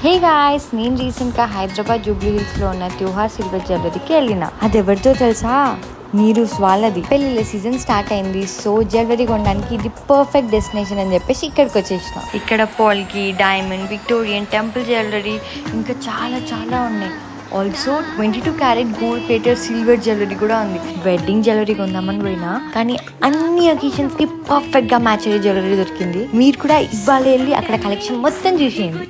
Hey guys, నేను రీసెంట్గా Hyderabad Jubilee హిల్స్లో ఉన్న త్యూహార్ సిల్వర్ జ్యువెలరీకి వెళ్ళిన. అది ఎవరితో తెలుసా? మీరు వాళ్ళది. పెళ్ళిళ్ళ సీజన్ స్టార్ట్ అయింది. సో జ్యువెలరీ కొనడానికి ఇది పర్ఫెక్ట్ డెస్టినేషన్ అని చెప్పేసి ఇక్కడికి వచ్చేసిన. ఇక్కడ పోల్కి, డైమండ్, విక్టోరియన్, టెంపుల్ జ్యువెలరీ ఇంకా చాలా చాలా ఉన్నాయి. Also 22 carat gold plated silver jewellery కూడా ఉంది. వెడ్డింగ్ జ్యువెలరీ కొందామని పోయినా కానీ అన్ని అకేషన్స్ కి పర్ఫెక్ట్ గా మ్యాచ్ అయ్యే జ్యువెలరీ దొరికింది. మీరు కూడా ఇవాళ వెళ్ళి అక్కడ కలెక్షన్ మొత్తం చూసేయండి.